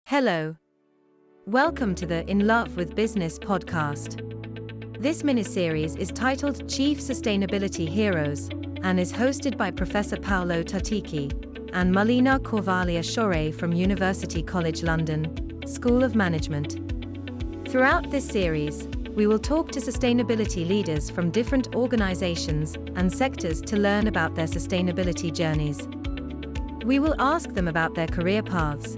Hello. Welcome to the In Love with Business podcast. This miniseries is titled Chief Sustainability Heroes and is hosted by Professor Paolo Melina and Melina Ciorra from University College London, School of Management. Throughout this series, we will talk to sustainability leaders from different organizations and sectors to learn about their sustainability journeys. We will ask them about their career paths,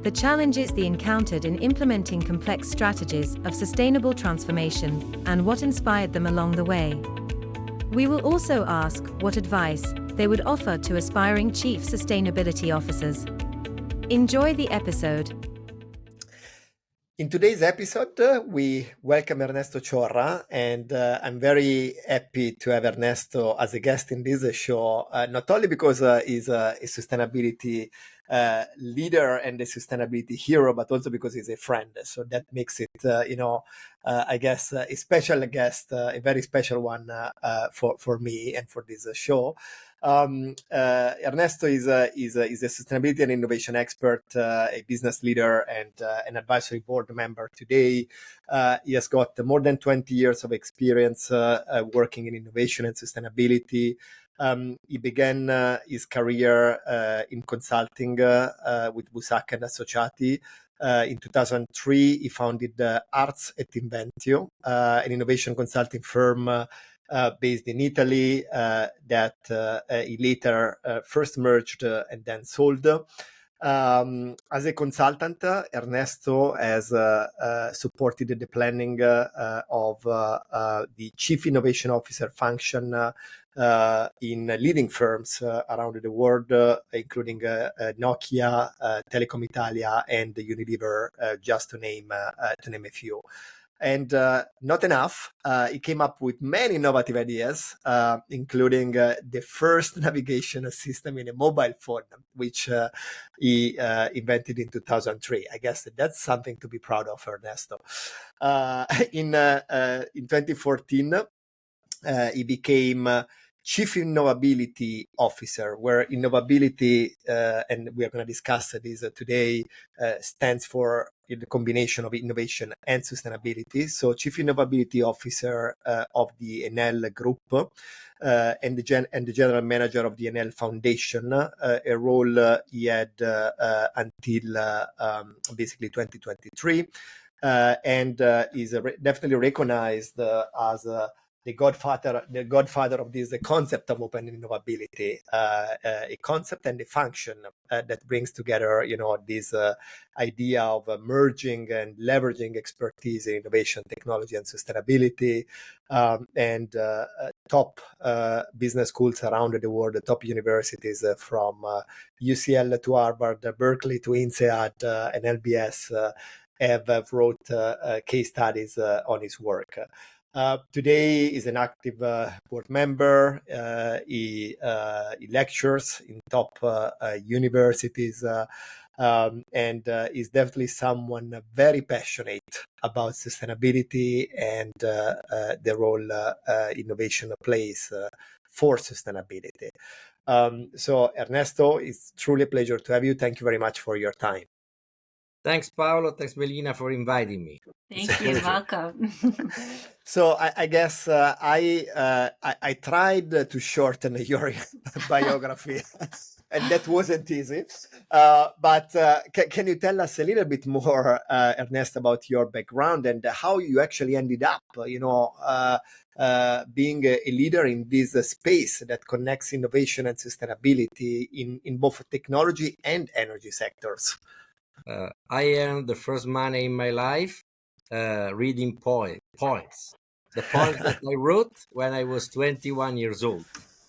the challenges they encountered in implementing complex strategies of sustainable transformation, and what inspired them along the way. We will also ask what advice they would offer to aspiring chief sustainability officers. Enjoy the episode. In today's episode, we welcome Ernesto Ciorra, and I'm very happy to have Ernesto as a guest in this show, not only because he's a sustainability leader and a sustainability hero, but also because he's a friend. So that makes it, I guess, a special guest, a very special one for me and for this show. Ernesto is a sustainability and innovation expert, a business leader, and an advisory board member today. He has got more than 20 years of experience working in innovation and sustainability. He began his career in consulting with Busak and Associati. In 2003, he founded Arts et Inventio, an innovation consulting firm based in Italy that he later first merged and then sold. As a consultant, Ernesto has supported the planning of the Chief Innovation Officer function in leading firms around the world, including Nokia, Telecom Italia, and Unilever, just to name a few. And not enough, he came up with many innovative ideas, including the first navigation system in a mobile phone, which he invented in 2003. I guess that's something to be proud of, Ernesto. In 2014, he became Chief Innovability Officer, where innovability, and we are going to discuss this today, stands for the combination of innovation and sustainability. So Chief Innovability Officer of the Enel Group and the General Manager of the Enel Foundation, a role he had until basically 2023, and is definitely recognized as the godfather of this concept of open innovability, a concept and a function that brings together, this idea of merging and leveraging expertise in innovation, technology, and sustainability, and top business schools around the world, the top universities from UCL to Harvard, Berkeley to INSEAD, and LBS have wrote case studies on his work. Today is an active board member. He lectures in top universities and is definitely someone very passionate about sustainability and the role innovation plays for sustainability. So Ernesto, it's truly a pleasure to have you. Thank you very much for your time. Thanks, Paolo. Thanks, Melina, for inviting me. Thank you. Welcome. So I guess I tried to shorten your biography, and that wasn't easy. But can you tell us a little bit more, Ernest, about your background and how you actually ended up, being a leader in this space that connects innovation and sustainability in both technology and energy sectors? I earned the first money in my life reading poems. The poems that I wrote when I was 21 years old.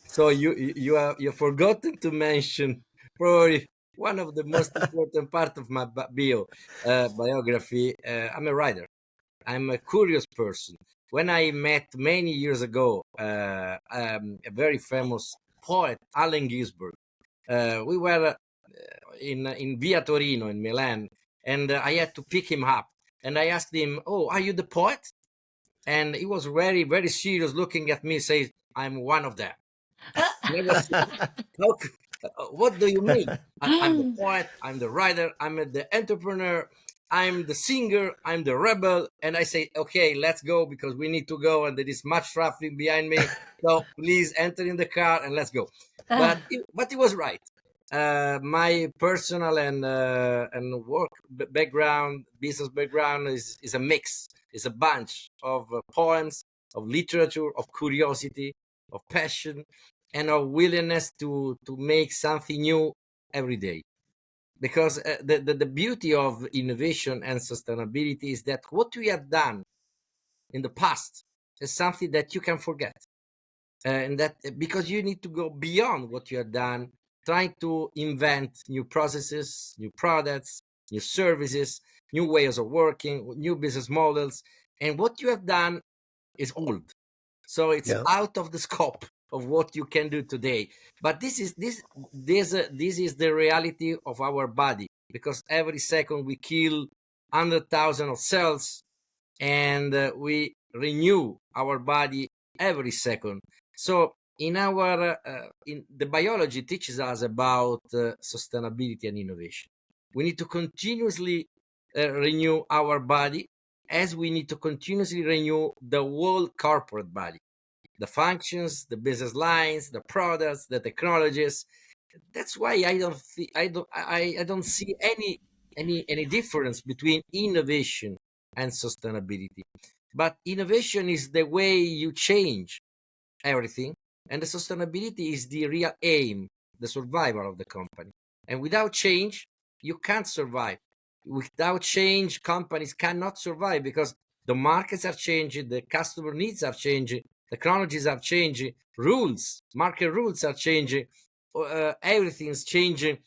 So you've forgotten to mention probably one of the most important part of my biography. I'm a writer. I'm a curious person. When I met many years ago a very famous poet, Allen Ginsberg, we were in Via Torino in Milan, and I had to pick him up. And I asked him, "Oh, are you the poet?" And he was very, very serious, looking at me, says, "I'm one of them." What do you mean? I'm the poet, I'm the writer, I'm the entrepreneur, I'm the singer, I'm the rebel. And I say, okay, let's go because we need to go and there is much traffic behind me. So please enter in the car and let's go. But it was right. My personal and work background, business background is a mix. It's a bunch of poems, of literature, of curiosity, of passion, and our willingness to make something new every day. Because the beauty of innovation and sustainability is that what we have done in the past is something that you can forget. And that because you need to go beyond what you have done, trying to invent new processes, new products, new services, new ways of working, new business models. And what you have done is old. So it's out of the scope of what you can do today. But this is the reality of our body, because every second we kill 100,000 of cells, and we renew our body every second. So in the biology teaches us about sustainability and innovation. We need to continuously renew our body, as we need to continuously renew the whole corporate body, the functions, the business lines, the products, the technologies. That's why I don't see any difference between innovation and sustainability. But innovation is the way you change everything, and the sustainability is the real aim, the survival of the company. And without change, you can't survive. Without change, companies cannot survive, because the markets are changing, the customer needs are changing, technologies are changing, market rules are changing, everything's changing.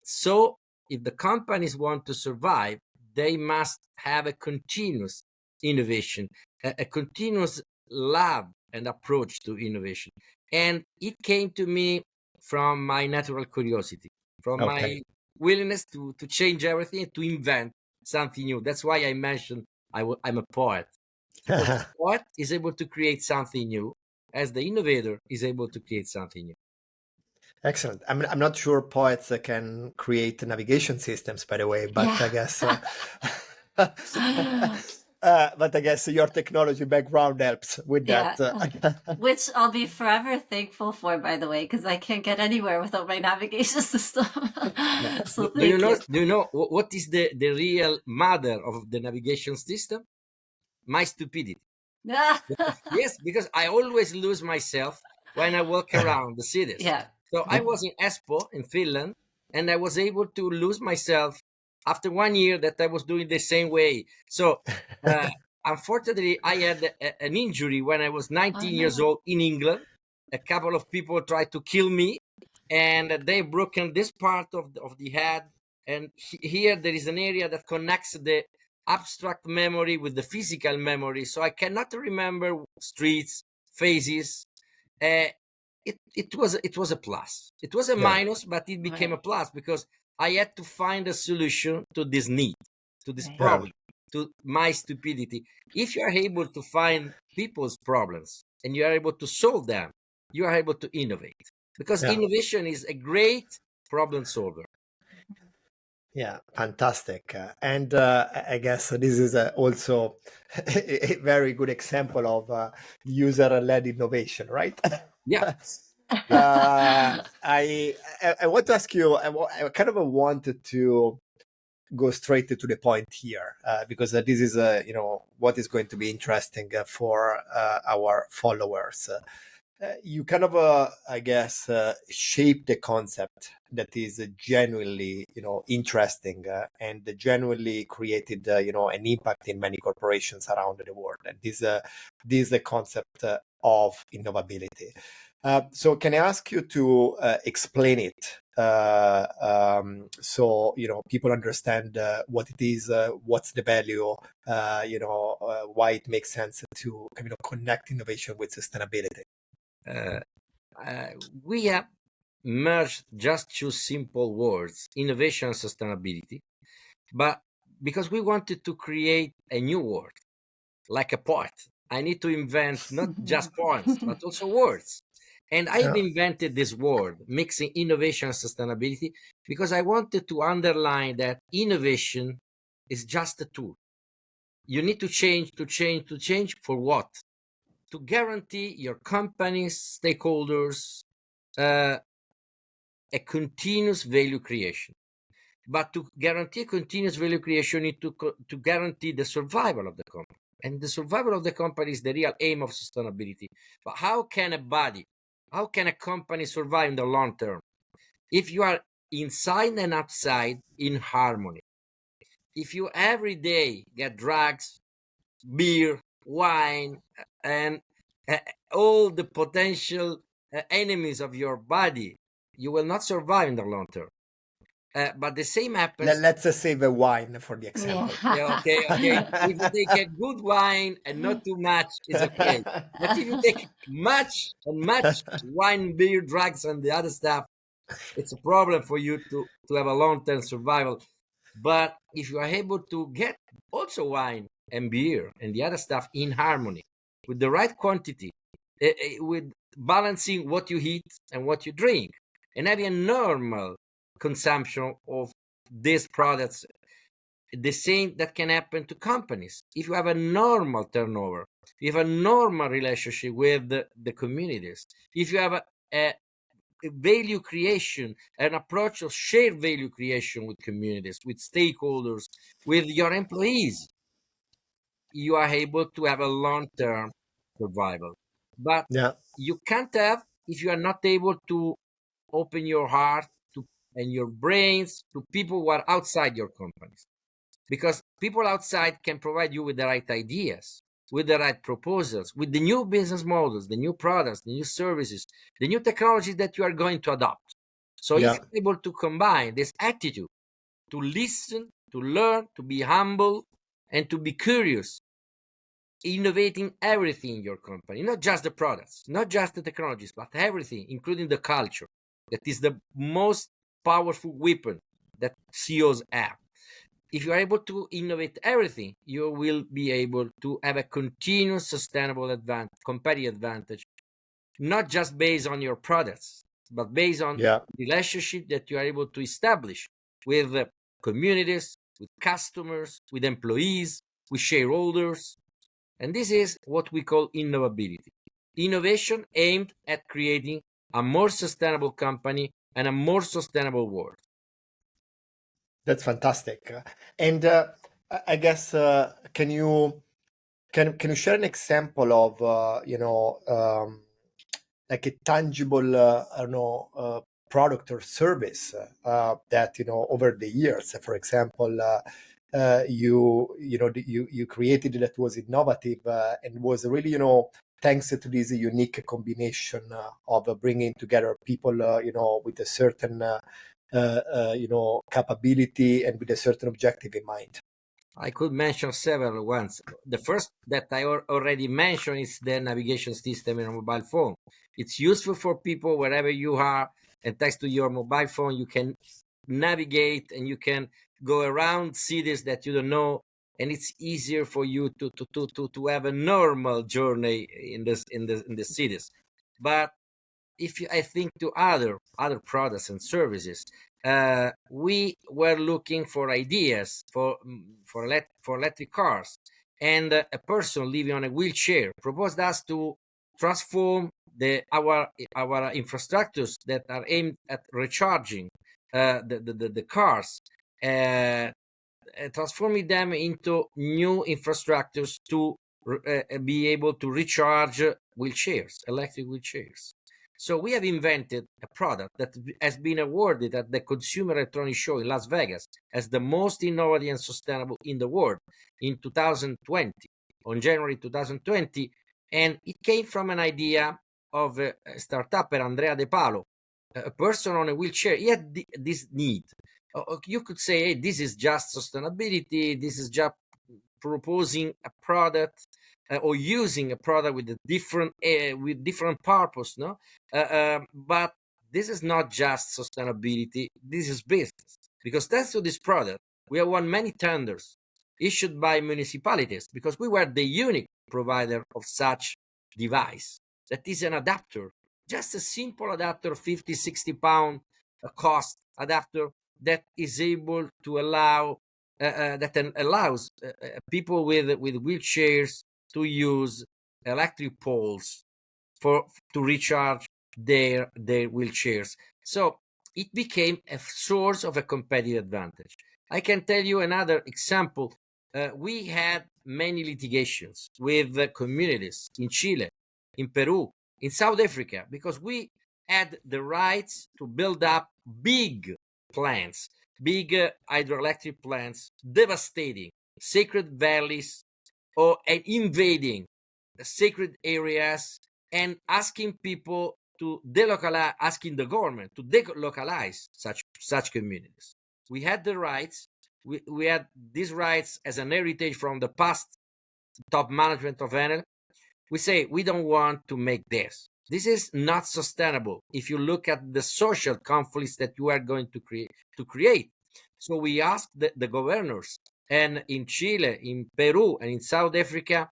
So if the companies want to survive, they must have a continuous innovation, a continuous love and approach to innovation. And it came to me from my natural curiosity, from my willingness to change everything, to invent something new. That's why I mentioned I'm a poet, because the poet is able to create something new, as the innovator is able to create something new. Excellent. I'm not sure poets can create navigation systems, by the way, but I guess but I guess your technology background helps with that. Which I'll be forever thankful for, by the way, because I can't get anywhere without my navigation system. So do you know what is the real mother of the navigation system? My stupidity. Yes, because I always lose myself when I walk around the cities. So I was in Espoo in Finland, and I was able to lose myself after 1 year that I was doing the same way. So unfortunately, I had an injury when I was 19 years old in England. A couple of people tried to kill me, and they broken this part of the head. And here there is an area that connects the abstract memory with the physical memory. So I cannot remember streets, faces. It was a plus. It was a minus, but it became a plus, because I had to find a solution to this need, to this problem, to my stupidity. If you are able to find people's problems and you are able to solve them, you are able to innovate, because innovation is a great problem solver. Yeah, fantastic. And I guess this is also a very good example of user-led innovation, right? Yeah. I want to ask you, I kind of wanted to go straight to the point here, because this is, what is going to be interesting for our followers. You kind of, I guess, shape the concept that is genuinely, interesting and genuinely created, an impact in many corporations around the world. And this is the concept of innovability. So can I ask you to explain it? So, people understand what it is, what's the value, why it makes sense to connect innovation with sustainability. We have merged just two simple words, innovation and sustainability, but because we wanted to create a new word, like a poet, I need to invent not just poems, but also words. And I've invented this word, mixing innovation and sustainability, because I wanted to underline that innovation is just a tool. You need to change for what? To guarantee your company's stakeholders a continuous value creation. But to guarantee continuous value creation, you need to guarantee the survival of the company. And the survival of the company is the real aim of sustainability. But how can a company survive in the long term? If you are inside and outside in harmony. If you every day get drugs, beer, wine, and all the potential enemies of your body, you will not survive in the long term. But the same happens. Let's save a wine for the example. Yeah, okay. If you take a good wine and not too much, it's okay. But if you take much wine, beer, drugs, and the other stuff, it's a problem for you to have a long-term survival. But if you are able to get also wine and beer and the other stuff in harmony with the right quantity, with balancing what you eat and what you drink, and having a normal consumption of these products, the same that can happen to companies. If you have a normal turnover, if you have a normal relationship with the communities, if you have a value creation, an approach of shared value creation with communities, with stakeholders, with your employees, you are able to have a long-term survival. But you can't have if you are not able to open your heart and your brains to people who are outside your companies. Because people outside can provide you with the right ideas, with the right proposals, with the new business models, the new products, the new services, the new technologies that you are going to adopt. So if you're able to combine this attitude to listen, to learn, to be humble, and to be curious, innovating everything in your company, not just the products, not just the technologies, but everything, including the culture, that is the most powerful weapon that CEOs have. If you are able to innovate everything, you will be able to have a continuous sustainable competitive advantage, not just based on your products, but based on relationship that you are able to establish with communities, with customers, with employees, with shareholders. And this is what we call innovability. Innovation aimed at creating a more sustainable company and a more sustainable world. That's fantastic. And I guess can you share an example of like a tangible I don't know product or service that over the years, for example, you created that was innovative and was really thanks to this unique combination of bringing together people with a certain capability and with a certain objective in mind? I could mention several ones. The first that I already mentioned is the navigation system in a mobile phone. It's useful for people wherever you are, and thanks to your mobile phone, you can navigate and you can go around cities that you don't know, and it's easier for you to have a normal journey in the cities. But if I think to other products and services, we were looking for ideas for electric cars, and a person living on a wheelchair proposed us to transform our infrastructures that are aimed at recharging the cars, transforming them into new infrastructures to be able to recharge electric wheelchairs. So we have invented a product that has been awarded at the Consumer Electronics Show in Las Vegas as the most innovative and sustainable in the world in 2020, on January 2020. And it came from an idea of a startup, Andrea De Paolo, a person on a wheelchair. He had this need. You could say, hey, this is just sustainability. This is just proposing a product or using a product with a different purpose, no? But this is not just sustainability. This is business, because thanks to this product, we have won many tenders issued by municipalities because we were the unique provider of such device that is an adapter just a simple adapter, 50, 60 pound cost adapter that is able to allow that allows people with wheelchairs to use electric poles to recharge their wheelchairs. So it became a source of a competitive advantage. I can tell you another example. We had many litigations with communities in Chile, in Peru, in South Africa, because we had the rights to build up big plants, big hydroelectric plants, devastating sacred valleys or invading sacred areas and asking people to delocalize, asking the government to delocalize such communities. We had the rights. We had these rights as an heritage from the past top management of Enel. We say we don't want to make this. This is not sustainable if you look at the social conflicts that you are going to create. So we asked the governors, and in Chile, in Peru, and in South Africa,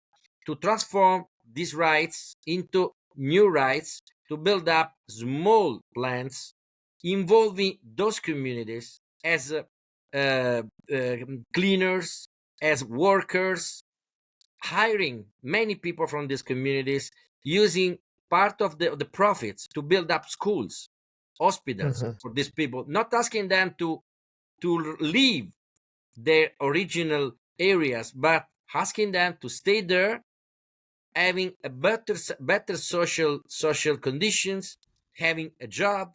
to transform these rights into new rights to build up small plants involving those communities as cleaners, as workers, hiring many people from these communities, using part of the profits to build up schools, hospitals for these people, not asking them to leave their original areas, but asking them to stay there, having a better social conditions, having a job,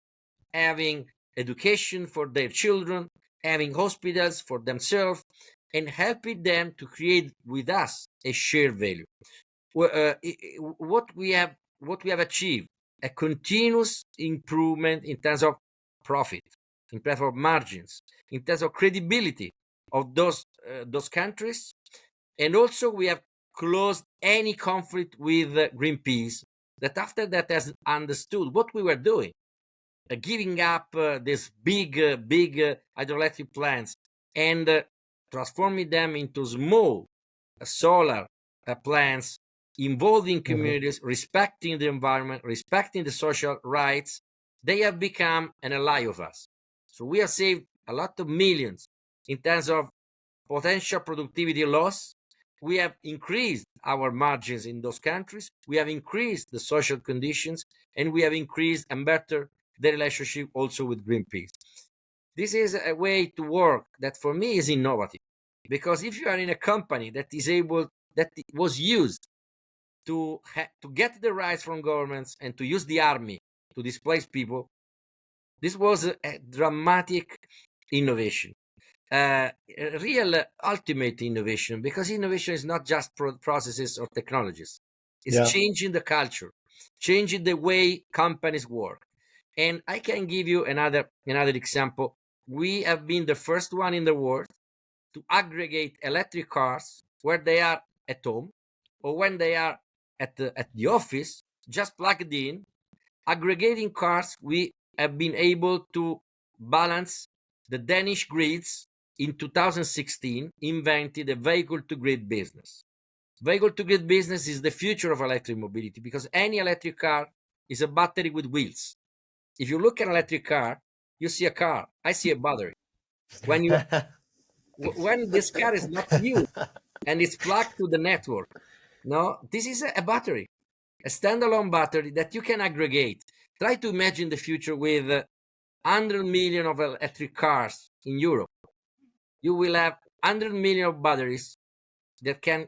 having education for their children, having hospitals for themselves, and helping them to create with us a shared value. What we have achieved, a continuous improvement in terms of profit, in terms of margins, in terms of credibility of those countries, and also we have closed any conflict with Greenpeace, that after that has understood what we were doing, giving up these big hydroelectric plants and transforming them into small solar plants involving communities, respecting the environment, respecting the social rights. They have become an ally of us. So we have saved a lot of millions in terms of potential productivity loss. We have increased our margins in those countries. We have increased the social conditions, and we have increased and better the relationship also with Greenpeace. This is a way to work that for me is innovative, because if you are in a company that is able, that was used to get the rights from governments and to use the army to displace people, this was a dramatic innovation. A real ultimate innovation, because innovation is not just processes or technologies. It's changing the culture, changing the way companies work. And I can give you another example. We have been the first one in the world to aggregate electric cars where they are at home or when they are at the office, just plugged in. Aggregating cars, we have been able to balance the Danish grids. In 2016, invented a vehicle-to-grid business. Vehicle-to-grid business is the future of electric mobility, because any electric car is a battery with wheels. If you look at an electric car, you see a car. I see a battery. When this car is not used and it's plugged to the network, no, this is a battery, a standalone battery that you can aggregate. Try to imagine the future with 100 million of electric cars in Europe. You will have 100 million of batteries that can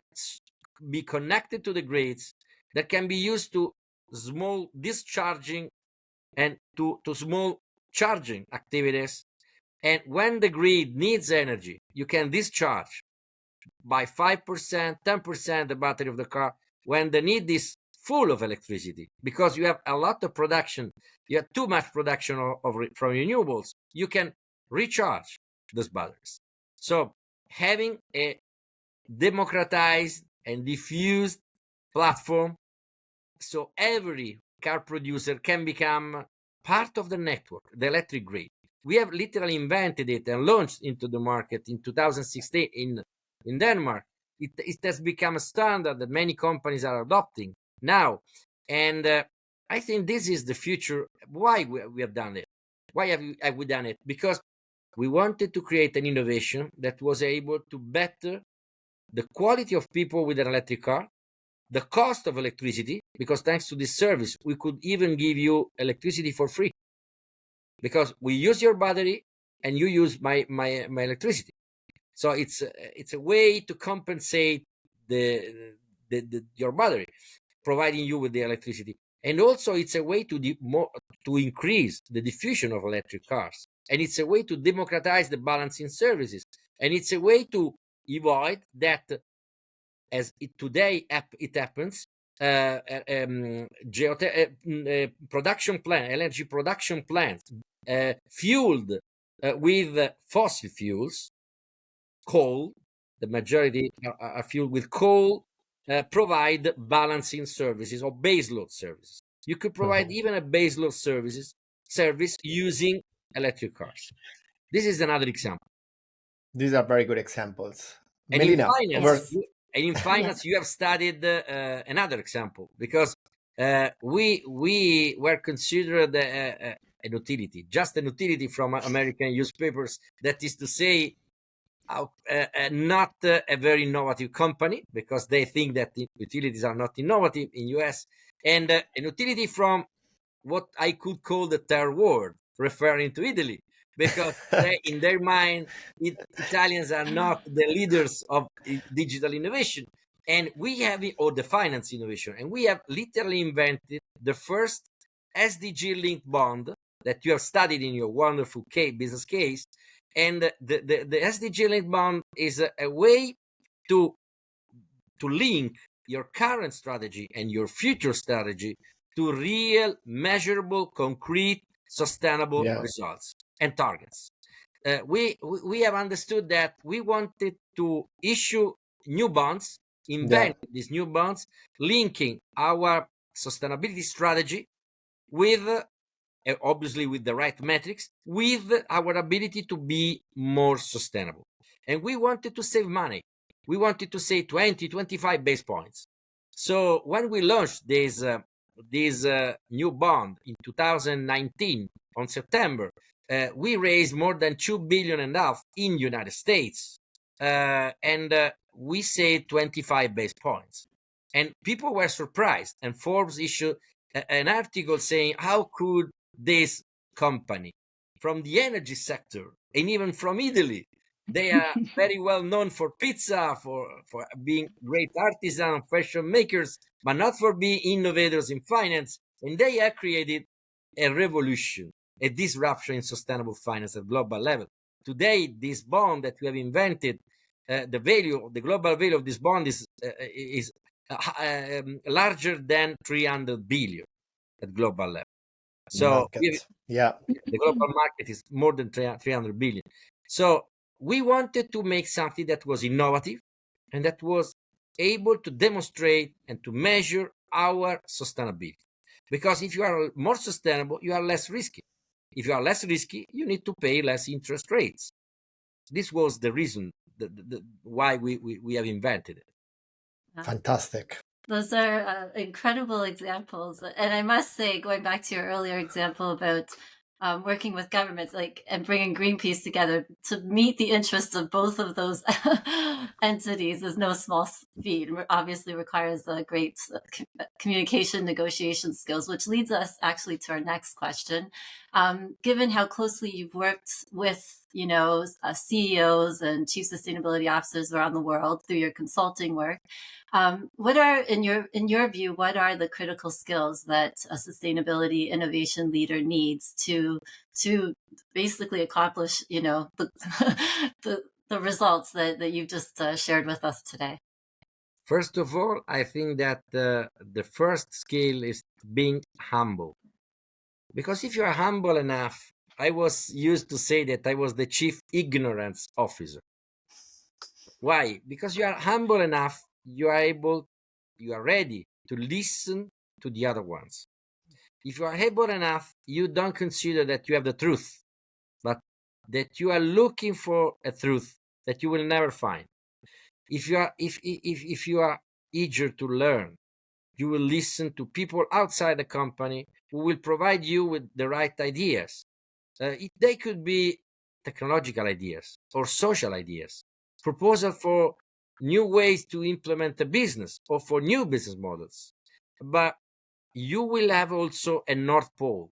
be connected to the grids, that can be used to small discharging and to small charging activities. And when the grid needs energy, you can discharge by 5%, 10% the battery of the car when the need is full of electricity, because you have a lot of production, you have too much production from renewables, you can recharge those batteries. So having a democratized and diffused platform, so every car producer can become part of the network, the electric grid. We have literally invented it and launched into the market in 2016 in Denmark. It has become a standard that many companies are adopting now. And I think this is the future. Why we have done it? Why have we done it? Because we wanted to create an innovation that was able to better the quality of people with an electric car, the cost of electricity, because thanks to this service, we could even give you electricity for free. Because we use your battery and you use my electricity. So it's a way to compensate your battery, providing you with the electricity. And also it's a way to increase the diffusion of electric cars. And it's a way to democratize the balancing services. And it's a way to avoid that, as today it happens, production plant, energy production plants fueled with fossil fuels, coal, the majority are fueled with coal, provide balancing services or baseload services. You could provide even a baseload service using electric cars. This is another example. These are very good examples. And Melina, in finance, you have studied another example, because we were considered an utility, just an utility from American newspapers. That is to say, not a very innovative company, because they think that the utilities are not innovative in US, and an utility from what I could call the third world, referring to Italy, because in their mind, Italians are not the leaders of digital innovation, and we have, or the finance innovation, and we have literally invented the first SDG-linked bond that you have studied in your wonderful business case. And the SDG-linked bond is a way to link your current strategy and your future strategy to real, measurable, concrete, sustainable results and targets. We have understood that we wanted to issue new bonds, invent these new bonds, linking our sustainability strategy with, obviously with the right metrics, with our ability to be more sustainable. And we wanted to save money. We wanted to save 20, 25 base points. So when we launched this new bond in 2019 on September, we raised more than $2.5 billion in United States, and we saved 25 base points. And people were surprised, and Forbes issued an article saying, how could this company from the energy sector, and even from Italy, they are very well known for pizza, for being great artisan, fashion makers, but not for being innovators in finance. And they have created a revolution, a disruption in sustainable finance at global level. Today, this bond that we have invented, the global value of this bond is larger than 300 billion at global level. So the global market is more than 300 billion. So we wanted to make something that was innovative and that was able to demonstrate and to measure our sustainability. Because if you are more sustainable, you are less risky. If you are less risky, you need to pay less interest rates. This was the reason why we have invented it. Fantastic. Those are incredible examples. And I must say, going back to your earlier example about working with governments, and bringing Greenpeace together to meet the interests of both of those entities is no small feat. It obviously requires great communication, negotiation skills, which leads us actually to our next question. Given how closely you've worked with CEOs and chief sustainability officers around the world through your consulting work, what are, in your view, what are the critical skills that a sustainability innovation leader needs to basically accomplish, the results that you've just shared with us today? First of all, I think that the first skill is being humble. Because if you are humble enough, I was used to say that I was the chief ignorance officer. Why? Because you are humble enough, you are ready to listen to the other ones. If you are able enough, you don't consider that you have the truth, but that you are looking for a truth that you will never find. If you are eager to learn, You will listen to people outside the company who will provide you with the right ideas. They could be technological ideas or social ideas, proposal for new ways to implement a business or for new business models. But you will have also a North Pole,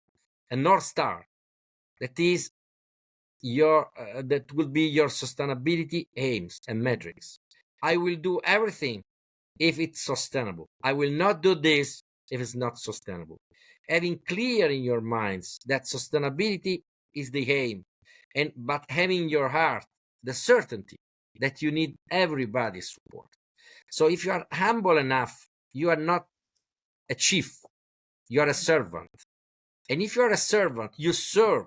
a North Star, that is that will be your sustainability aims and metrics. I will do everything if it's sustainable. I will not do this if it's not sustainable. Having clear in your minds that sustainability is the aim, but having in your heart the certainty that you need everybody's support. So if you are humble enough, you are not a chief, you are a servant. And if you are a servant, you serve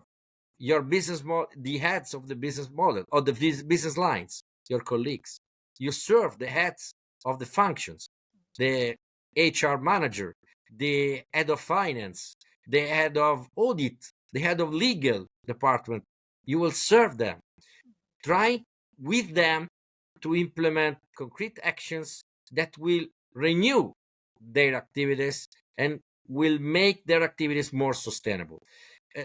your business model, the heads of the business model or the business lines, your colleagues. You serve the heads of the functions, the HR manager, the head of finance, the head of audit, the head of legal department. You will serve them, try with them to implement concrete actions that will renew their activities and will make their activities more sustainable.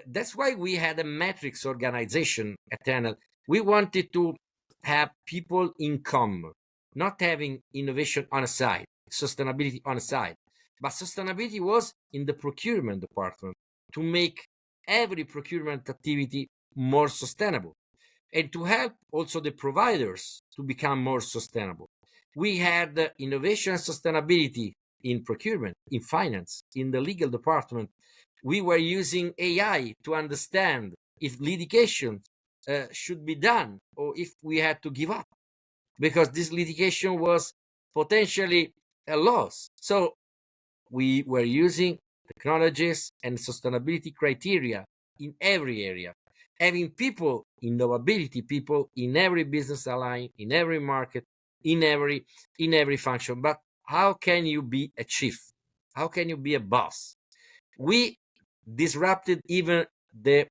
That's why we had a metrics organization at Enel. We wanted to have people in common, not having innovation on a side, sustainability on a side, but sustainability was in the procurement department to make every procurement activity more sustainable and to help also the providers to become more sustainable. We had innovation and sustainability in procurement, in finance, in the legal department. We were using AI to understand if litigation should be done or if we had to give up, because this litigation was potentially a loss. So we were using technologies and sustainability criteria in every area, having people, innovability people in every business line, in every market, in every function. But how can you be a chief? How can you be a boss? We disrupted even the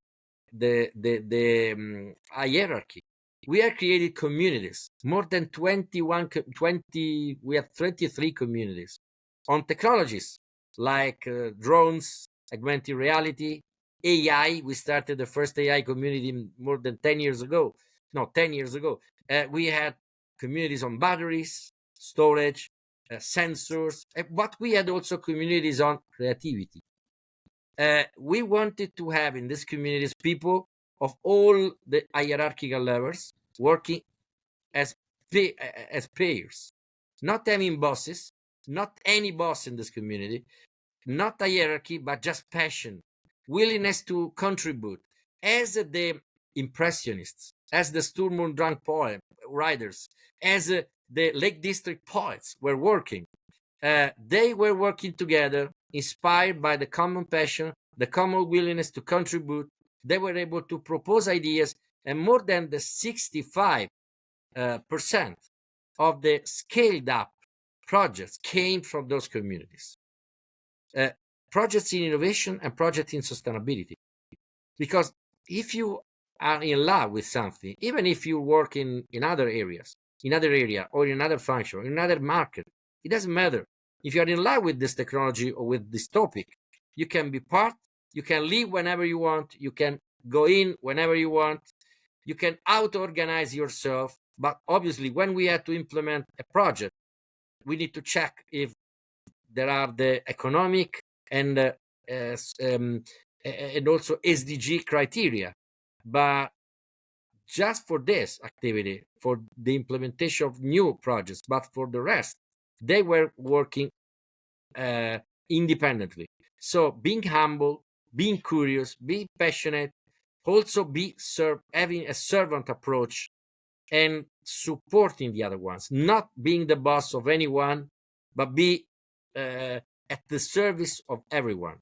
hierarchy. We have created communities, more than 20, we have 23 communities on technologies like drones, augmented reality, AI. We started the first AI community more than 10 years ago. No, 10 years ago. We had communities on batteries, storage, sensors, but we had also communities on creativity. We wanted to have in these communities people of all the hierarchical levels working as peers, not having bosses, not any boss in this community, not a hierarchy, but just passion, willingness to contribute. As the impressionists, as the Sturm und Drang poet writers, as the Lake District poets were working, they were working together, inspired by the common passion, the common willingness to contribute. They were able to propose ideas, and more than the 65% of the scaled up projects came from those communities. Projects in innovation and projects in sustainability. Because if you are in love with something, even if you work in other areas, in other area or in another function, in another market, it doesn't matter. If you are in love with this technology or with this topic, you can be part, you can leave whenever you want, you can go in whenever you want, you can auto-organize yourself. But obviously, when we have to implement a project, we need to check if there are the economic and also SDG criteria. But just for this activity, for the implementation of new projects, but for the rest, they were working independently. So being humble, being curious, being passionate, also having a servant approach and supporting the other ones, not being the boss of anyone, but be at the service of everyone.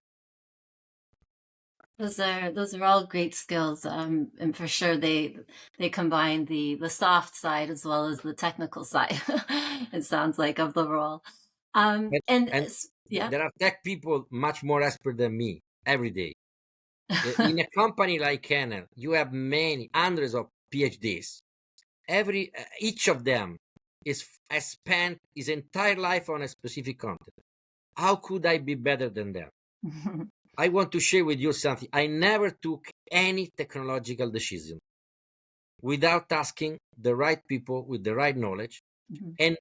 Those are all great skills, and for sure they combine the soft side as well as the technical side. It sounds like of the role, and yeah. There are tech people much more expert than me every day. In a company like Enel, you have many hundreds of PhDs. Each of them has spent his entire life on a specific content. how could I be better than them? I want to share with you something. I never took any technological decision without asking the right people with the right knowledge, and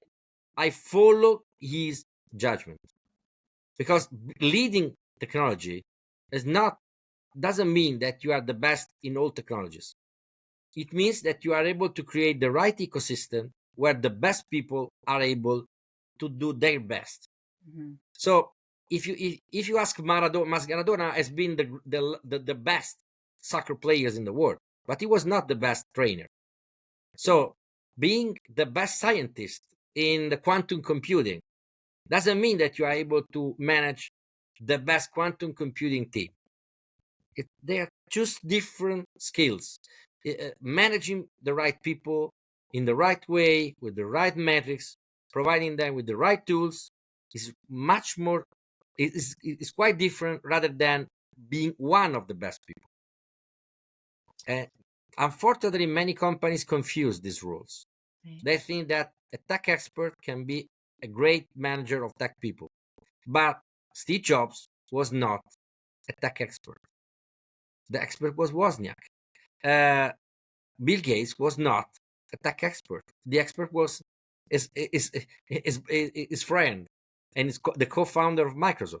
I follow his judgment. Because leading technology doesn't mean that you are the best in all technologies. It means that you are able to create the right ecosystem where the best people are able to do their best. So if you ask Maradona has been the best soccer players in the world, but he was not the best trainer. So being the best scientist in the quantum computing doesn't mean that you are able to manage the best quantum computing team. They are just different skills. Managing the right people in the right way, with the right metrics, providing them with the right tools is much more, is quite different rather than being one of the best people. Unfortunately, many companies confuse these roles. They think that a tech expert can be a great manager of tech people. But Steve Jobs was not a tech expert. The expert was Wozniak. Bill Gates was not a tech expert. The expert was his friend and is the co-founder of Microsoft.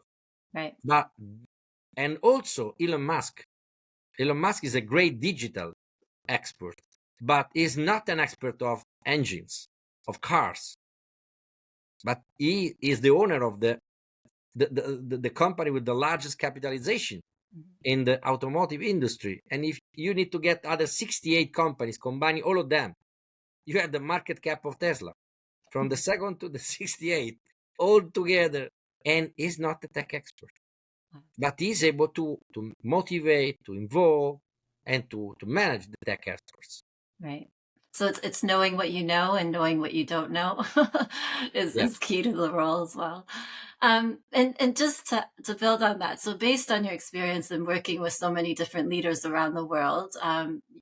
Right. And also Elon Musk. Elon Musk is a great digital expert, but is not an expert of engines, of cars. But he is the owner of the company with the largest capitalization in the automotive industry. And if you need to get other 68 companies, combining all of them, you have the market cap of Tesla from the second to the 68 all together. And he's not a tech expert, but he's able to motivate, to involve, and to manage the tech experts. Right. So it's knowing what you know and knowing what you don't know is key to the role as well. And just to build on that, so based on your experience in working with so many different leaders around the world,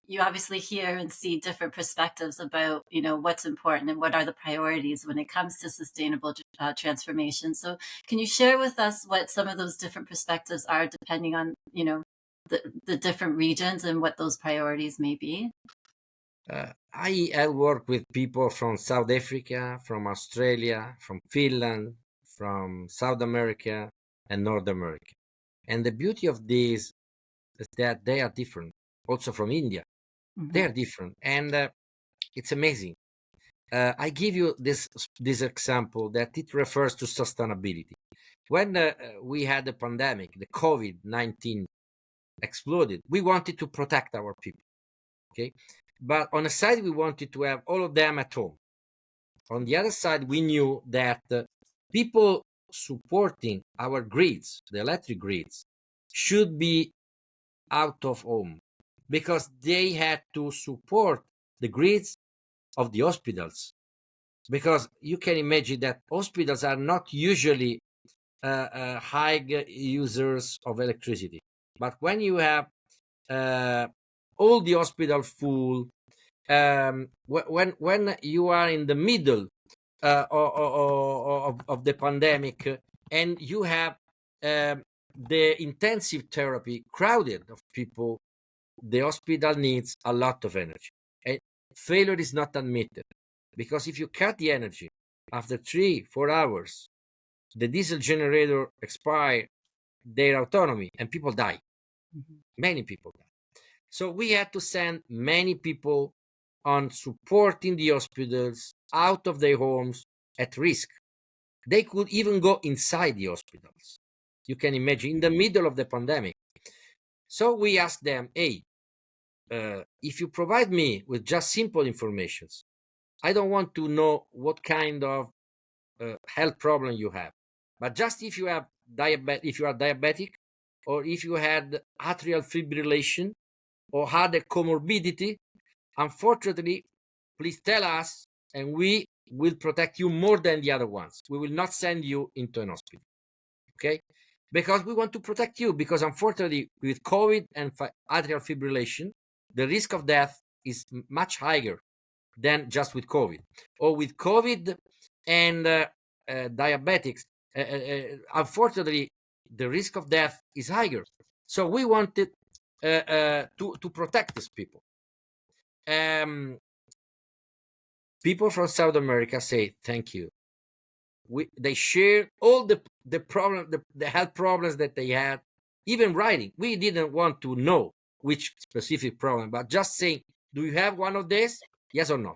you obviously hear and see different perspectives about, what's important and what are the priorities when it comes to sustainable transformation. So can you share with us what some of those different perspectives are, depending on, the different regions and what those priorities may be? I have worked with people from South Africa, from Australia, from Finland, from South America, and North America. And the beauty of this is that they are different. Also from India, they are different, and it's amazing. I give you this example that it refers to sustainability. When we had the pandemic, the COVID-19 exploded, we wanted to protect our people. Okay. But on the side, we wanted to have all of them at home. On the other side, we knew that people supporting our grids, the electric grids, should be out of home because they had to support the grids of the hospitals. Because you can imagine that hospitals are not usually high users of electricity. But when you have all the hospital full, when you are in the middle of the pandemic and you have the intensive therapy crowded of people, the hospital needs a lot of energy. And failure is not admitted, because if you cut the energy after 3-4 hours, the diesel generator expire their autonomy and people die. Many people die. So we had to send many people on supporting the hospitals out of their homes at risk. They could even go inside the hospitals. You can imagine, in the middle of the pandemic. So we asked them, hey, if you provide me with just simple information, I don't want to know what kind of health problem you have, but just if you have if you are diabetic, or if you had atrial fibrillation, or had a comorbidity, unfortunately, please tell us, and we will protect you more than the other ones. We will not send you into an hospital, okay? Because we want to protect you, because unfortunately, with COVID and atrial fibrillation, the risk of death is much higher than just with COVID. Or with COVID and diabetics, unfortunately, the risk of death is higher. So we wanted to protect these people. People from South America say thank you. They share all the problem, the health problems that they had, even writing. We didn't want to know which specific problem, but just saying, do you have one of these? Yes or no?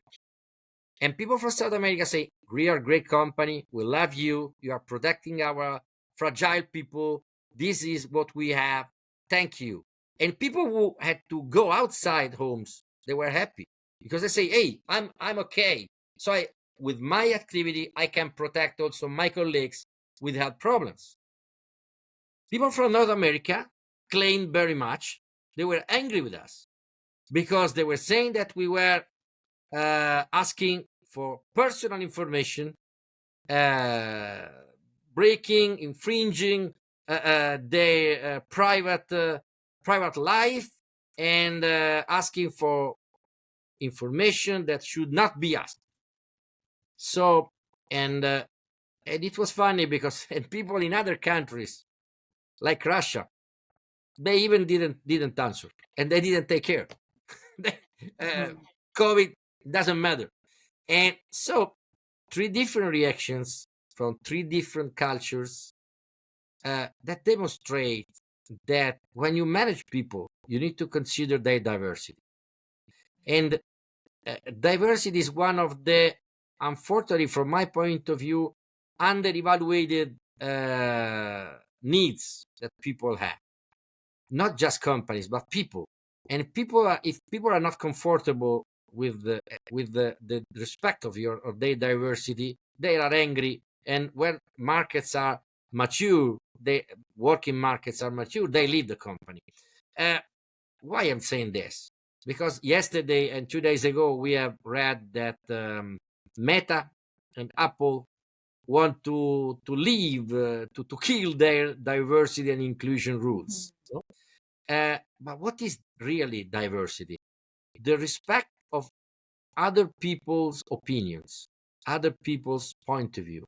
And people from South America say, we are a great company. We love you. You are protecting our fragile people. This is what we have. Thank you. And people who had to go outside homes, they were happy because they say, hey, I'm okay. So with my activity, I can protect also my colleagues with health problems. People from North America claimed very much. They were angry with us because they were saying that we were asking for personal information, breaking, infringing their private life, and asking for information that should not be asked. So, and it was funny because people in other countries, like Russia, they even didn't answer, and they didn't take care. COVID doesn't matter. And so 3 different reactions from 3 different cultures that demonstrate that when you manage people, you need to consider their diversity. And diversity is one of the, unfortunately, from my point of view, under-evaluated needs that people have. Not just companies, but people. And if people are not comfortable with the respect of their diversity, they are angry. And when markets are mature, working markets are mature, they leave the company. Why I'm saying this? Because yesterday and 2 days ago, we have read that Meta and Apple want to leave, to kill their diversity and inclusion rules. So, but what is really diversity? The respect of other people's opinions, other people's point of view.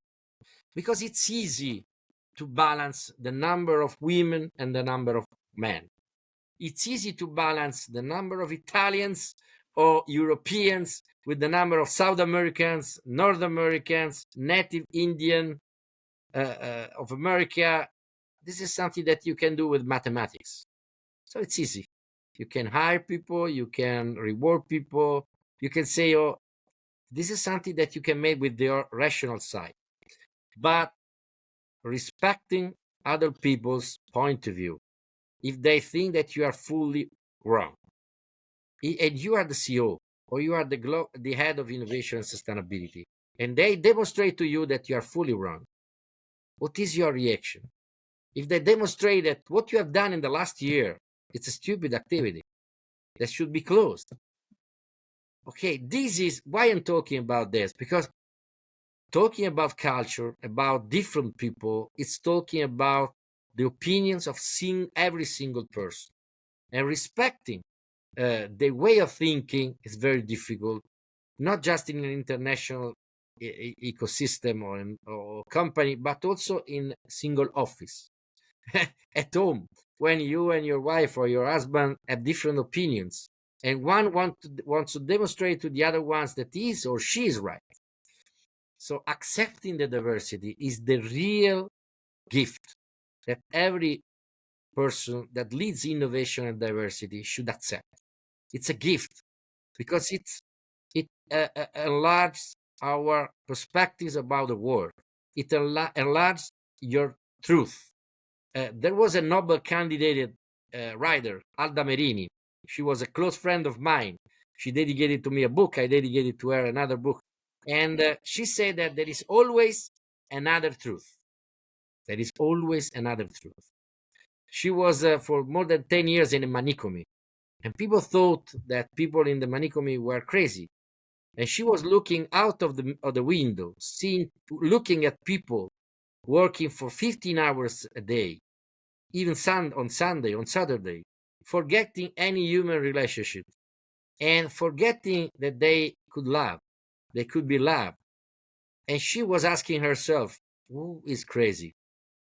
Because it's easy to balance the number of women and the number of men. It's easy to balance the number of Italians or Europeans with the number of South Americans, North Americans, native Indian of America. This is something that you can do with mathematics. So it's easy. You can hire people, you can reward people, you can say, oh, this is something that you can make with your rational side. But respecting other people's point of view, if they think that you are fully wrong, and you are the CEO or you are the head of innovation and sustainability, and they demonstrate to you that you are fully wrong, what is your reaction? If they demonstrate that what you have done in the last year, it's a stupid activity that should be closed. Okay, this is why I'm talking about this, because talking about culture, about different people, it's talking about the opinions of every single person. And respecting the way of thinking is very difficult, not just in an international ecosystem or company, but also in a single office. At home, when you and your wife or your husband have different opinions, and one wants to demonstrate to the other ones that he or she is right. So accepting the diversity is the real gift that every person that leads innovation and diversity should accept. It's a gift because it enlarges our perspectives about the world. It enlarges your truth. There was a Nobel candidate writer, Alda Merini. She was a close friend of mine. She dedicated to me a book. I dedicated to her another book. And she said that there is always another truth. There is always another truth. She was for more than 10 years in a manicomi. And people thought that people in the manicomi were crazy. And she was looking out of the window, looking at people working for 15 hours a day, even on Sunday, on Saturday, forgetting any human relationship and forgetting that they could love, they could be loved. And she was asking herself, who is crazy?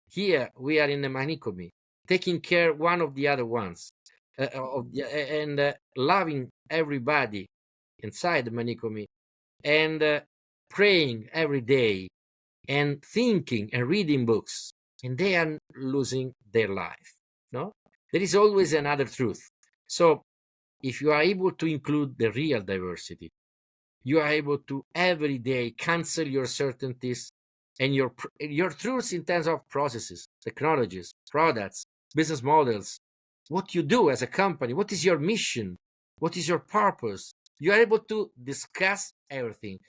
Here we are in a manicomy, taking care one of the other ones, and loving everybody inside the manicomy, and praying every day, and thinking and reading books, and they are losing their life. No, there is always another truth. So if you are able to include the real diversity, you are able to every day cancel your certainties and your truths in terms of processes, technologies, products, business models, what you do as a company, what is your mission, what is your purpose. You are able to discuss everything.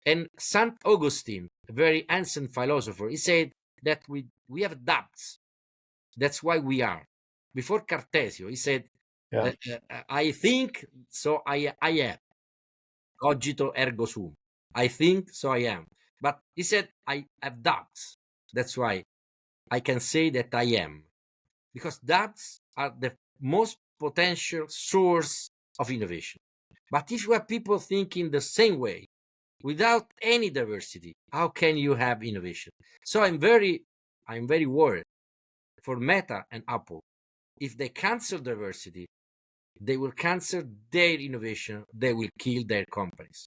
And St. Augustine, a very ancient philosopher, he said that we have doubts. That's why we are. Before Cartesio, he said, I think, so I am. Cogito ergo sum. I think, so I am. But he said, I have doubts. That's why I can say that I am. Because doubts are the most potential source of innovation. But if you have people thinking the same way, without any diversity, how can you have innovation? So I'm very worried for Meta and Apple. If they cancel diversity, they will cancel their innovation. They will kill their companies.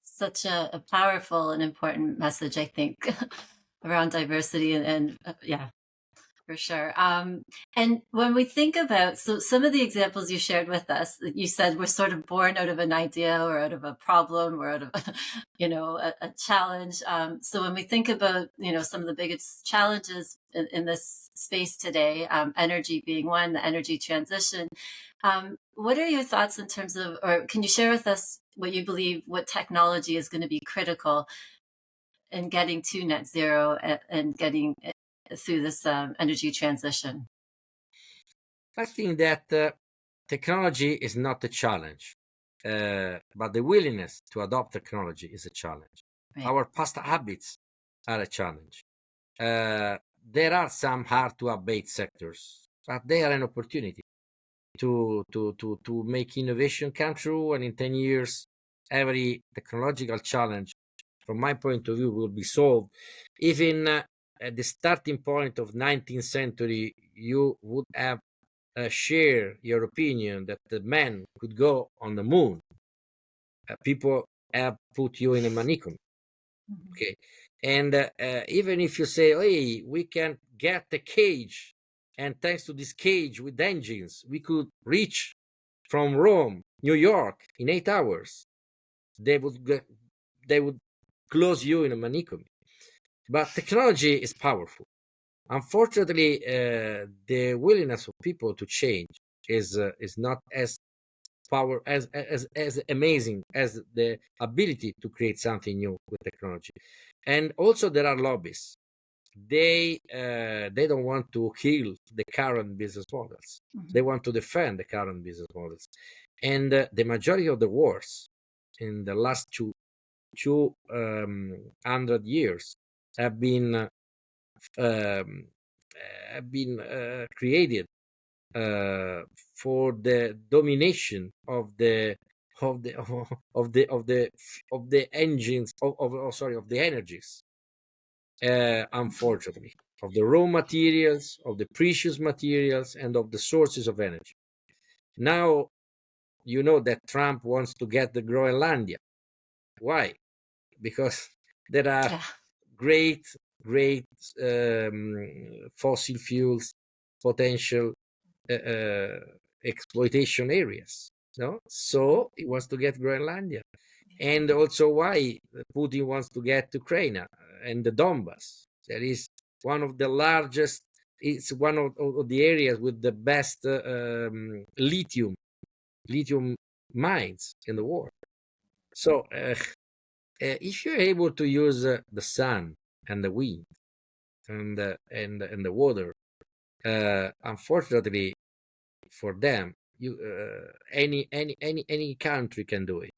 Such a powerful and important message, I think, around diversity and yeah, for sure. And when we think about, so some of the examples you shared with us, you said we're sort of born out of an idea or out of a problem or out of, a challenge. So when we think about, some of the biggest challenges in this space today, energy being one, the energy transition, what are your thoughts in terms of, or can you share with us what you believe, what technology is going to be critical in getting to net zero and getting through this energy transition? I think that technology is not a challenge, but the willingness to adopt technology is a challenge. Right. Our past habits are a challenge. There are some hard to abate sectors, but they are an opportunity to make innovation come true. And in 10 years, every technological challenge, from my point of view, will be solved. Even at the starting point of 19th century, you would have share your opinion that the man could go on the moon. People have put you in a manicom. Mm-hmm. Okay. And even if you say, hey, we can get a cage, and thanks to this cage with engines, we could reach from Rome, New York in 8 hours, they would close you in a manicom. But technology is powerful. Unfortunately, the willingness of people to change is not as amazing as the ability to create something new with technology. And also there are lobbies. They don't want to kill the current business models. Mm-hmm. They want to defend the current business models. And the majority of the wars in the last 200 years have been created for the domination of the engines of the energies. Unfortunately, of the raw materials, of the precious materials, and of the sources of energy. Now, you know that Trump wants to get the Groenlandia. Why? Because there are great fossil fuels potential exploitation areas. No, so he wants to get Groenlandia, and also why Putin wants to get Ukraine and the Donbas. That is one of the largest. It's one of the areas with the best lithium mines in the world. So if you're able to use the sun and the wind and the water, unfortunately for them, any country can do it.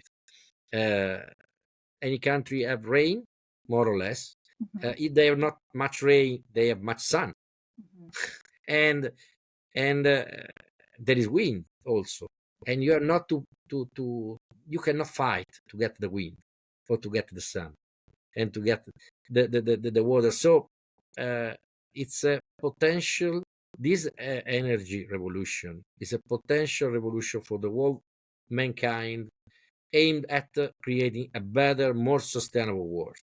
Any country have rain, more or less. Mm-hmm. If they have not much rain, they have much sun. Mm-hmm. and there is wind also, and you are not you cannot fight to get the wind or to get the sun and to get the water. So it's a potential. This energy revolution is a potential revolution for the whole mankind, aimed at creating a better, more sustainable world.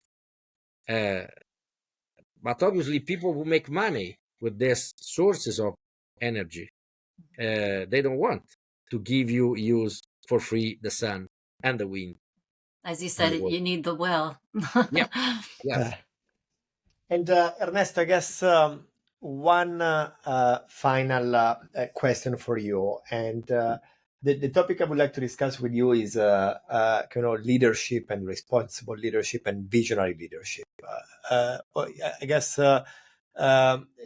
But obviously, people who make money with these sources of energy, they don't want to give you use for free the sun and the wind. As you said, you need the well. Yeah, yeah. And Ernesto, I guess one final question for you, and the topic I would like to discuss with you is leadership and responsible leadership and visionary leadership. Well, I guess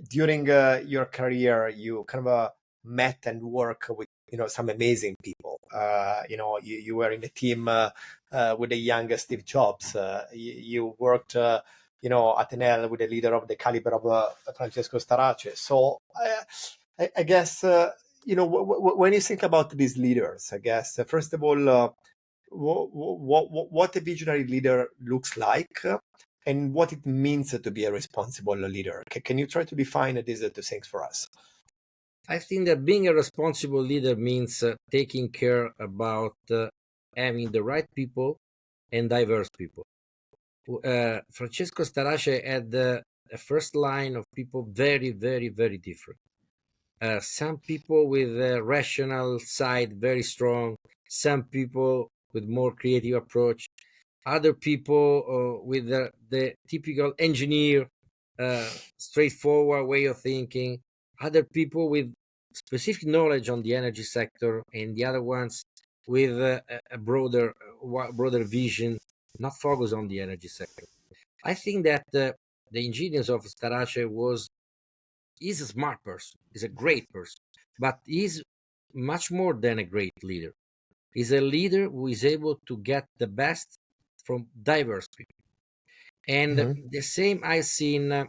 during your career, you kind of met and work with some amazing people. You were in a team with the young Steve Jobs. You worked. At Enel with a leader of the caliber of Francesco Starace. So I guess, when you think about these leaders, I guess, first of all, what a visionary leader looks like and what it means to be a responsible leader. Can you try to define these two things for us? I think that being a responsible leader means taking care about having the right people and diverse people. Francesco Starace had a first line of people very, very, very different. Some people with a rational side very strong, some people with more creative approach, other people with the typical engineer, straightforward way of thinking, other people with specific knowledge on the energy sector, and the other ones with a broader vision, not focused on the energy sector. I think that the genius of Starace is a smart person, is a great person, but he's much more than a great leader. He's a leader who is able to get the best from diverse people. And the same I've seen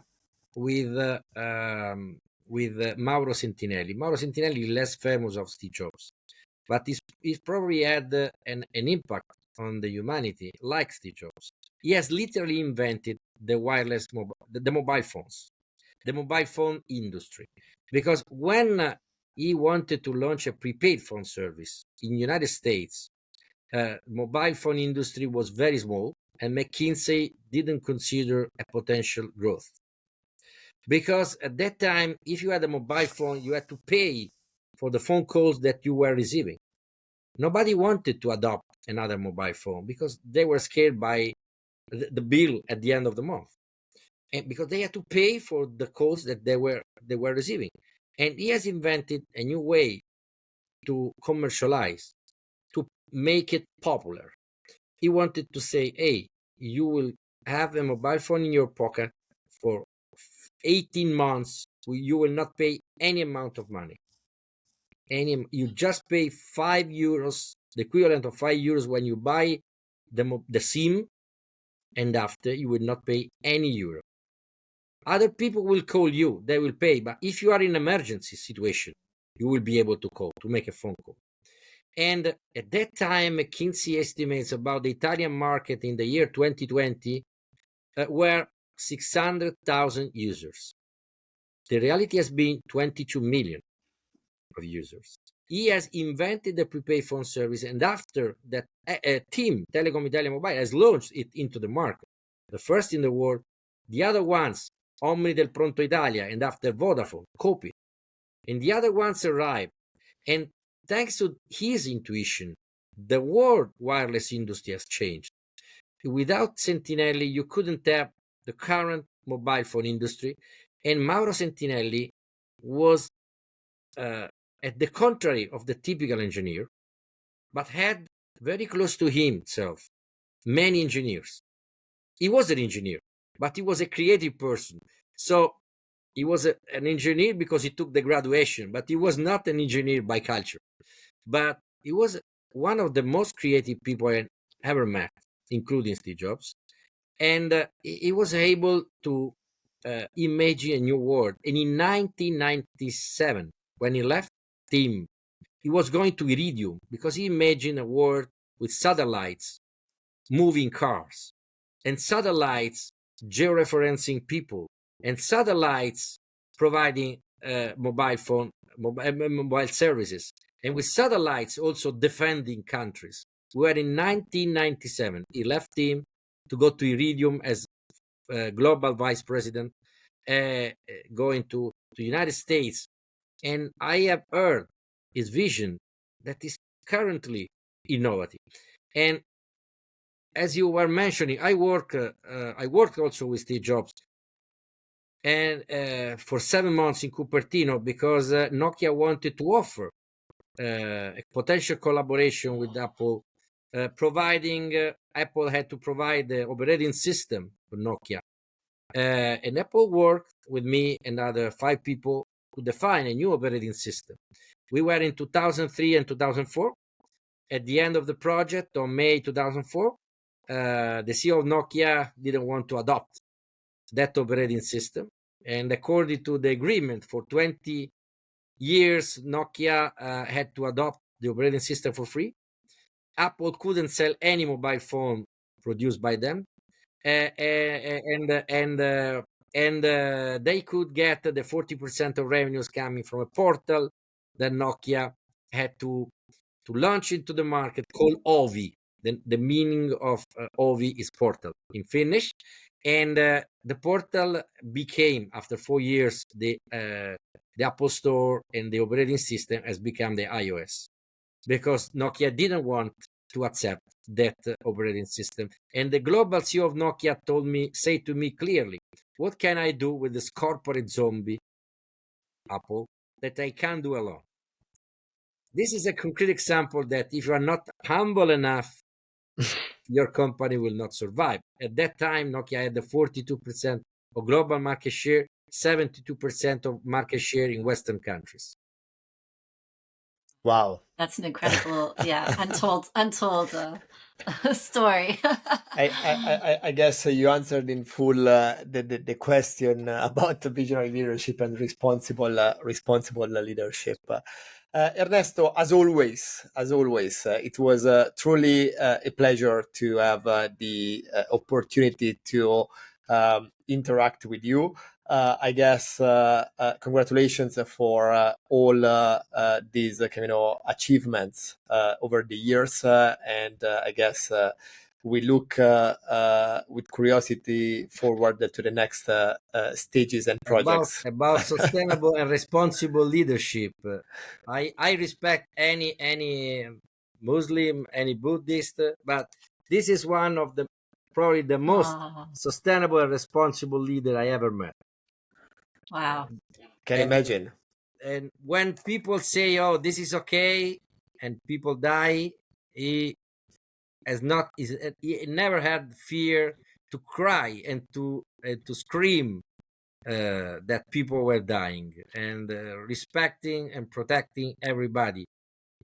with Mauro Sentinelli. Mauro Sentinelli is less famous of Steve Jobs, but he's probably had an impact on the humanity like Steve Jobs. He has literally invented the mobile phones, the mobile phone industry. Because when he wanted to launch a prepaid phone service in the United States, mobile phone industry was very small, and McKinsey didn't consider a potential growth. Because at that time, if you had a mobile phone, you had to pay for the phone calls that you were receiving. Nobody wanted to adopt another mobile phone because they were scared by the bill at the end of the month, and because they had to pay for the calls that they were receiving. And he has invented a new way to commercialize, to make it popular. He wanted to say, hey, you will have a mobile phone in your pocket for 18 months. You will not pay any amount of money. You just pay €5, the equivalent of €5 when you buy the SIM, and after you will not pay any euro. Other people will call you, they will pay, but if you are in an emergency situation, you will be able to make a phone call. And at that time, McKinsey estimates about the Italian market in the year 2020 were 600,000 users. The reality has been 22 million of users. He has invented the prepaid phone service, and after that, team, Telecom Italia Mobile, has launched it into the market. The first in the world. The other ones, Omni del Pronto Italia, and after Vodafone, copied. And the other ones arrived. And thanks to his intuition, the world wireless industry has changed. Without Sentinelli, you couldn't have the current mobile phone industry. And Mauro Sentinelli was at the contrary of the typical engineer, but had very close to himself many engineers. He was an engineer, but he was a creative person. So he was an engineer because he took the graduation, but he was not an engineer by culture. But he was one of the most creative people I ever met, including Steve Jobs. And he was able to imagine a new world. And in 1997, when he left TIM, he was going to Iridium because he imagined a world with satellites moving cars. And satellites georeferencing people, and satellites providing mobile services, and with satellites also defending countries. We were in 1997. He left him to go to Iridium as global vice president, going to the United States. And I have heard his vision that is currently innovative. And as you were mentioning, I worked also with Steve Jobs, and for 7 months in Cupertino, because Nokia wanted to offer a potential collaboration with Apple, providing Apple had to provide the operating system for Nokia. And Apple worked with me and other 5 people to define a new operating system. We were in 2003 and 2004. At the end of the project, on May 2004, the CEO of Nokia didn't want to adopt that operating system. And according to the agreement, for 20 years, Nokia had to adopt the operating system for free. Apple couldn't sell any mobile phone produced by them. And they could get the 40% of revenues coming from a portal that Nokia had to launch into the market, called Ovi. The meaning of Ovi is portal in Finnish. And the portal became, after 4 years, the Apple Store, and the operating system has become the iOS, because Nokia didn't want to accept that operating system. And the global CEO of Nokia said to me clearly, what can I do with this corporate zombie, Apple, that I can't do alone? This is a concrete example that if you are not humble enough, your company will not survive. At that time, Nokia had the 42% of global market share, 72% of market share in Western countries. Wow. That's an incredible, untold story. I guess you answered in full the question about the visionary leadership and responsible leadership. Ernesto, as always, it was truly a pleasure to have the opportunity to interact with you. I guess congratulations for all these achievements over the years, and I guess we look with curiosity forward to the next stages and projects. About sustainable and responsible leadership. I respect any Muslim, any Buddhist, but this is one of the probably the most sustainable and responsible leader I ever met. Wow. Can imagine. And when people say, "Oh, this is okay," and people die, he never had fear to cry and to scream that people were dying, and respecting and protecting everybody,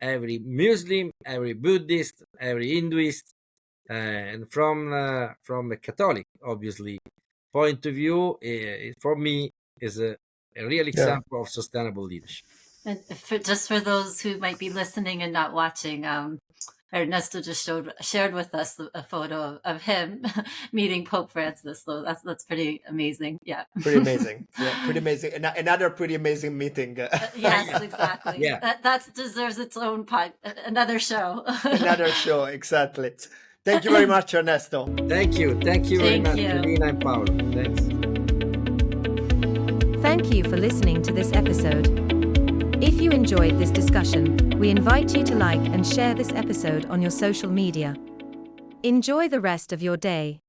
every Muslim, every Buddhist, every Hinduist, and from a Catholic, obviously, point of view, for me is a real example of sustainable leadership. And for those who might be listening and not watching, Ernesto just shared with us a photo of him meeting Pope Francis. So that's pretty amazing. Yeah. Pretty amazing. Yeah, pretty amazing. Another pretty amazing meeting. Yes, exactly. Yeah. That deserves its own another show. Another show, exactly. Thank you very much, Ernesto. Thank you very much, Melina and Paolo. Thanks. Thank you for listening to this episode. If you enjoyed this discussion, we invite you to like and share this episode on your social media. Enjoy the rest of your day.